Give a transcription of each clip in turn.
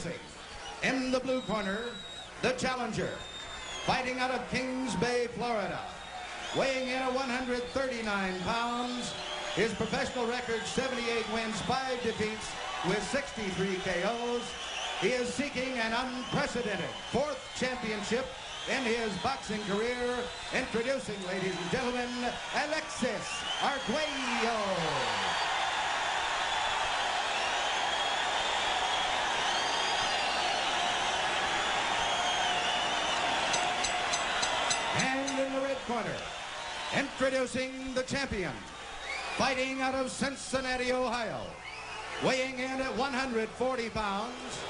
Introducing, in the blue corner, the challenger, fighting out of Kings Bay, Florida, weighing in at 139 pounds, his professional record 78 wins, 5 defeats with 63 KOs. He is seeking an unprecedented 4th championship in his boxing career. Introducing, ladies and gentlemen, Alexis Arguello. And in the red corner, introducing the champion, fighting out of Cincinnati, Ohio, weighing in at 140 pounds.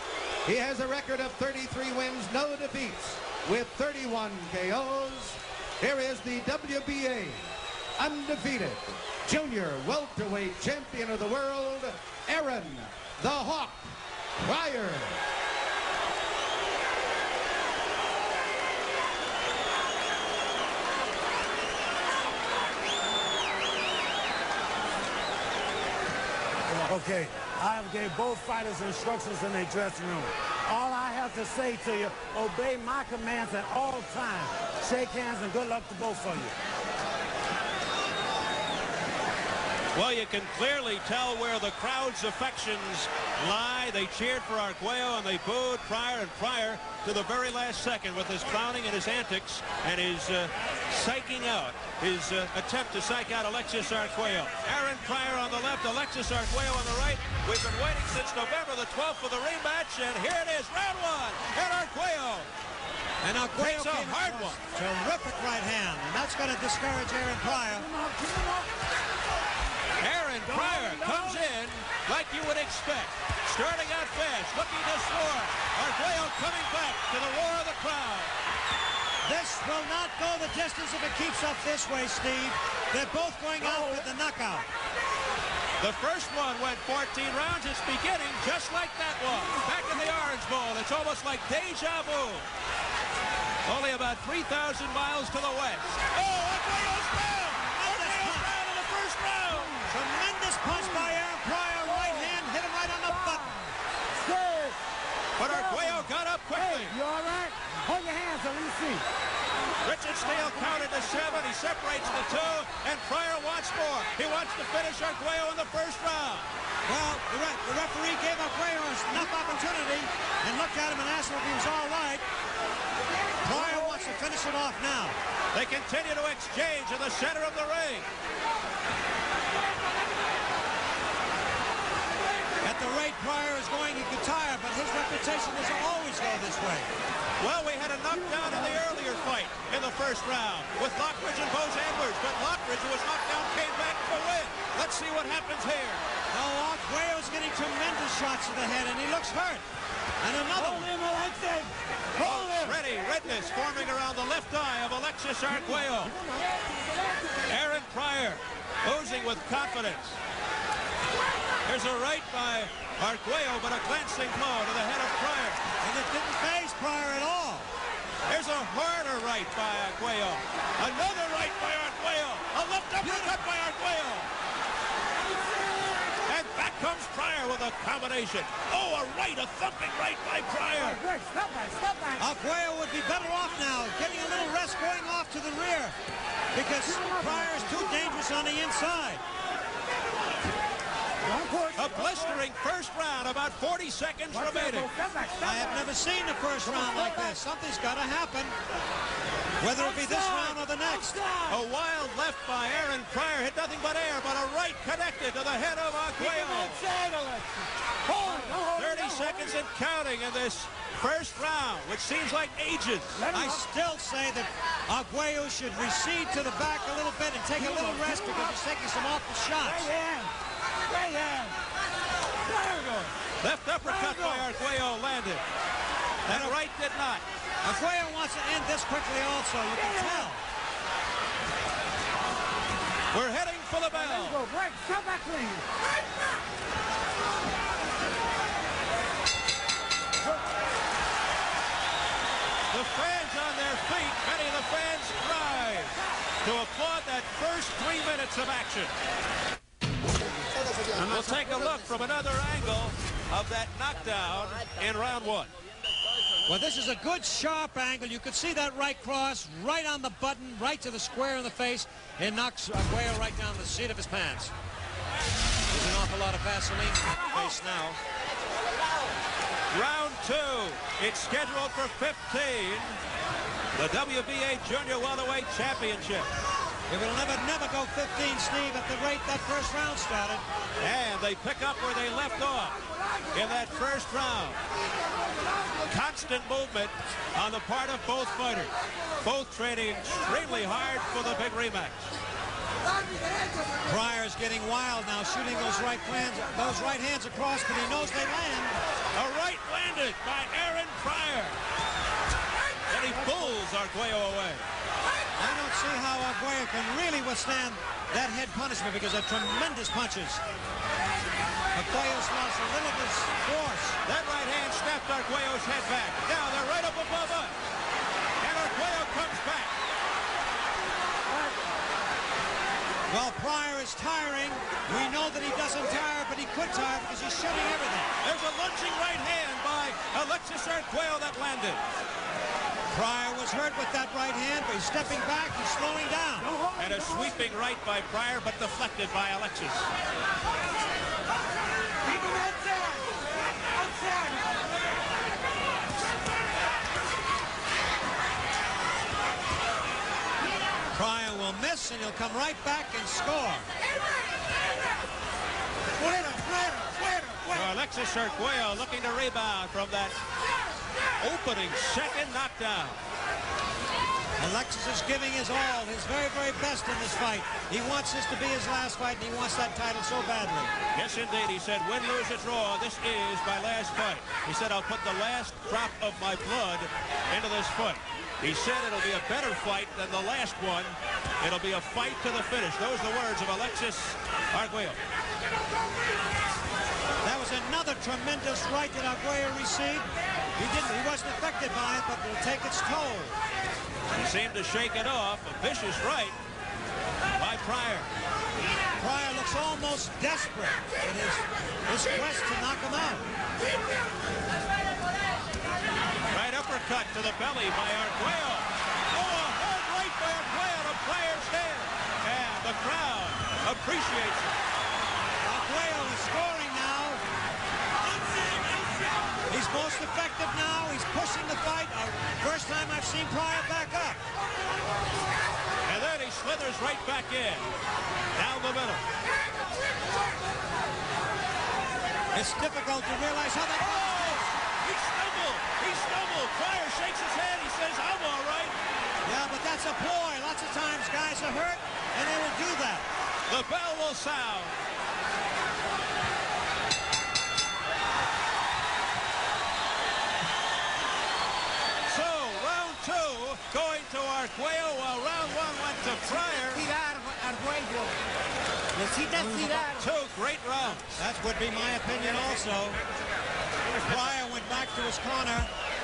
He has a record of 33 wins, no defeats, with 31 KOs. Here is the WBA undefeated junior welterweight champion of the world, Aaron the Hawk Pryor. Okay, I have gave both fighters instructions in their dressing room. All I have to say to you, obey my commands at all times. Shake hands and good luck to both of you. Well, you can clearly tell where the crowd's affections lie. They cheered for Arguello and they booed Pryor, and Pryor to the very last second with his clowning and his antics and his psyching out, his attempt to psych out Alexis Arguello. Aaron Pryor on the left, Alexis Arguello on the right. We've been waiting since November the 12th for the rematch, and here it is, round 1, and Arguello. And Arguello takes a hard one. Terrific right hand, and that's going to discourage Aaron Pryor. Aaron Pryor comes in like you would expect. Starting out fast, looking to score. Arguello coming back to the roar of the crowd. This will not go the distance if it keeps up this way, Steve. They're both going out with the knockout. The first one went 14 rounds. It's beginning just like that one. Back in the Orange Bowl. It's almost like deja vu. Only about 3,000 miles to the west. Oh, Arguello's down! Arguello's down in the first round! Tremendous punch by Aaron Pryor. Right hand hit him right on the button. But Arguello got up quickly. Hey, you all right? Hold your hands and let me see. Richard Steele counted to 7. He separates the 2, and Pryor wants more. He wants to finish Arguello in the first round. Well, the referee gave Arguello enough opportunity and looked at him and asked him if he was all right. Pryor wants to finish it off now. They continue to exchange in the center of the ring. At the rate Pryor is going, he could tire, but his reputation doesn't always go this way. Well, we had a knockdown in the earlier fight in the first round with Lockridge and Bose Edwards, but Lockridge, who was knocked down, came back to win. Let's see what happens here. Now, Arguello's getting tremendous shots to the head, and he looks hurt. And another one. Hold him, Alexis. Hold him. Ready, redness forming around the left eye of Alexis Arguello. Aaron Pryor oozing with confidence. There's a right by Arguello, but a glancing blow to the head of Pryor. And it didn't phase Pryor at all. There's a harder right by Arguello. Another right by Arguello. A left uppercut by Arguello. And back comes Pryor with a combination. Oh, a right, a thumping right by Pryor. Stop that. Arguello would be better off now, getting a little rest going off to the rear, because Pryor is too dangerous on the inside. A blistering first round, about 40 seconds remaining. I have never seen a first round like this. Something's got to happen, whether it be this round or the next. A wild left by Aaron Pryor, hit nothing but air, but a right connected to the head of Arguello. 30 seconds and counting in this first round, which seems like ages. I still say that Arguello should recede to the back a little bit and take a little rest because he's taking some awful shots. Left uppercut by Arguello landed. That right did not. Arguello wants to end this quickly also, you can tell. We're heading for the bell. The fans on their feet, many of the fans rise to applaud that first 3 minutes of action. And we'll take a look from another angle of that knockdown in round 1. Well, this is a good sharp angle. You could see that right cross right on the button, right to the square in the face. It knocks Arguello right down the seat of his pants. There's an awful lot of Vaseline in the face now. Round 2. It's scheduled for 15. The WBA Junior Welterweight Championship. It will never go 15, Steve, at the rate that first round started. And they pick up where they left off in that first round. Constant movement on the part of both fighters. Both training extremely hard for the big rematch. Pryor's getting wild now, shooting those right hands across, but he knows they land. A right landed by Aaron Pryor. And he pulls Arguello away. I don't see how Arguello can really withstand that head punishment because of tremendous punches. Arguello's lost a little of his force. That right hand snapped Arguello's head back. Now they're right up above us. And Arguello comes back. Well, Pryor is tiring. We know that he doesn't tire, but he could tire because he's shooting everything. There's a lunging right hand by Alexis Arguello that landed. Pryor was hurt with that right hand, but he's stepping back, he's slowing down. And a sweeping right by Pryor, but deflected by Alexis. Pryor will miss, and he'll come right back and score. So Alexis Arguello looking to rebound from that opening second knockdown. Alexis is giving his all, his very, very best in this fight. He wants this to be his last fight, and he wants that title so badly. Yes, indeed. He said, win, lose, or draw, this is my last fight. He said, I'll put the last drop of my blood into this fight. He said it'll be a better fight than the last one. It'll be a fight to the finish. Those are the words of Alexis Arguello. That was another tremendous right that Arguello received. He wasn't affected by it, but it'll take its toll. He seemed to shake it off. A vicious right by Pryor. Pryor looks almost desperate in his quest to knock him out. Right uppercut to the belly by Arguello. Oh, a hard right by Arguello to Pryor's head. And the crowd appreciates it. Arguello is scoring now. He's most effective now. He's pushing the fight. First time I've seen Pryor back up. And then he slithers right back in. Down the middle. It's difficult to realize how that... Oh! He stumbled. He stumbled. Pryor shakes his head. He says, I'm all right. Yeah, but that's a ploy. Lots of times guys are hurt, and they will do that. The bell will sound. So, round 2 going to Arguello, while round 1 went to Pryor. Two great rounds. That would be my opinion also. Pryor went back to his corner,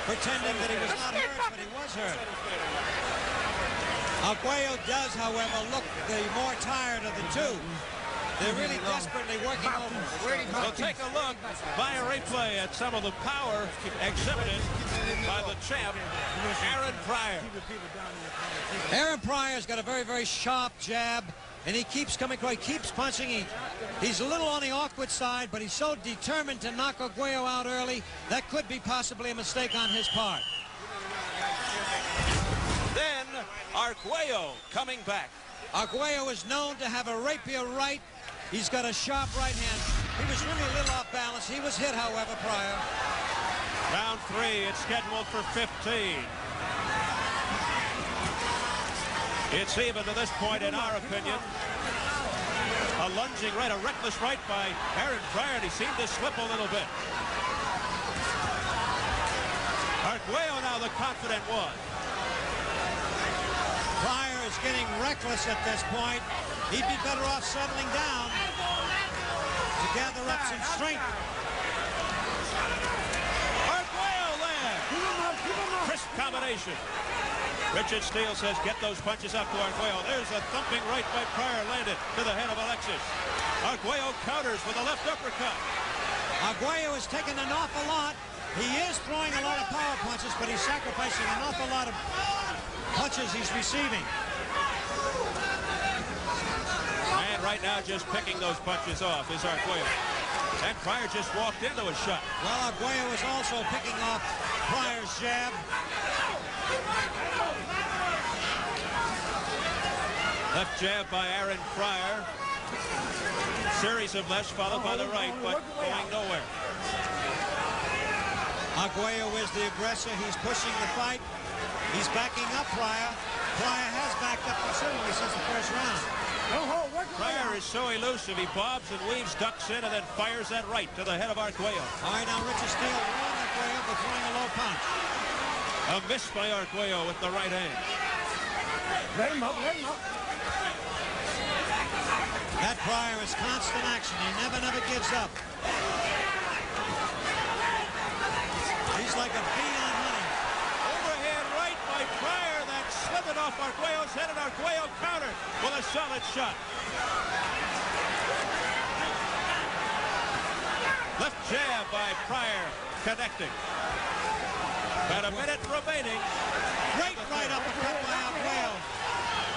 pretending that he was not hurt, but he was hurt. Arguello does, however, look the more tired of the two. They're really desperately working over. We'll take a look by a replay at some of the power exhibited by the champ, Aaron Pryor. Aaron Pryor's got a very, very sharp jab, and he keeps coming across. He keeps punching. He's a little on the awkward side, but he's so determined to knock Arguello out early, that could be possibly a mistake on his part. Then Arguello coming back. Arguello is known to have a rapier right. He's got a sharp right hand. He was really a little off balance. He was hit, however, Pryor. Round 3, it's scheduled for 15. It's even to this point, in our opinion. A lunging right, a reckless right by Aaron Pryor, and he seemed to slip a little bit. Arguello now the confident one. Pryor is getting reckless at this point. He'd be better off settling down to gather up some strength. Arguello lands. Crisp combination. Richard Steele says, get those punches up to Arguello. There's a thumping right by Pryor landed to the head of Alexis. Arguello counters with a left uppercut. Arguello is taking an awful lot. He is throwing a lot of power punches, but he's sacrificing an awful lot of punches he's receiving. And right now, just picking those punches off is Arguello. And Pryor just walked into a shot. Well, Arguello is also picking off Pryor's jab. Left jab by Aaron Pryor. Series of lefts followed by the right, but going nowhere. Arguello is the aggressor. He's pushing the fight. He's backing up Pryor. Pryor has backed up considerably since the first round. Pryor is so elusive. He bobs and weaves, ducks in, and then fires that right to the head of Arguello. All right, now Richard Steele warned Arguello for throwing a low punch. A miss by Arguello with the right hand. Let him up, let him up. That Pryor is constant action. He never gives up. He's like a bee on honey. Overhand right by Pryor. That slithered off Arguello's head, and Arguello countered with a solid shot. Left jab by Pryor, connecting. About a minute remaining. Great right uppercut by Arguello.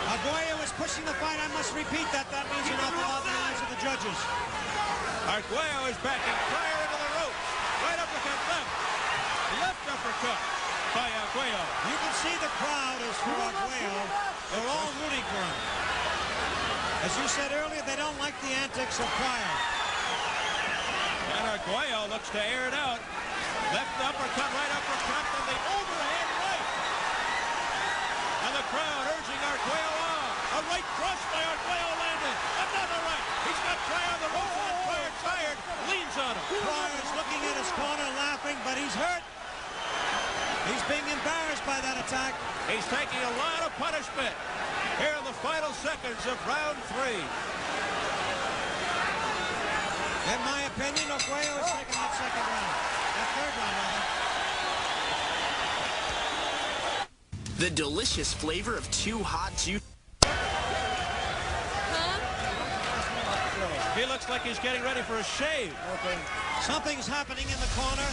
Arguello is pushing the fight. I must repeat that. That means an awful lot in the eyes of the judges. Arguello is backing Pryor into the ropes. Right uppercut left. Left uppercut by Arguello. You can see the crowd is for Arguello. They're all rooting for him. As you said earlier, they don't like the antics of Pryor. And Arguello looks to air it out. Left uppercut, right uppercut, and the overhand right. And the crowd urging Arguello on. A right cross by Arguello landed. Another right. He's got Pryor on the ropes, and Pryor tired, leans on him. Pryor's looking at his corner laughing, but he's hurt. He's being embarrassed by that attack. He's taking a lot of punishment here in the final seconds of round 3. In my opinion, Arguello is taking that second round. That third round, rather. The delicious flavor of too hot juice. He looks like he's getting ready for a shave. Something's happening in the corner.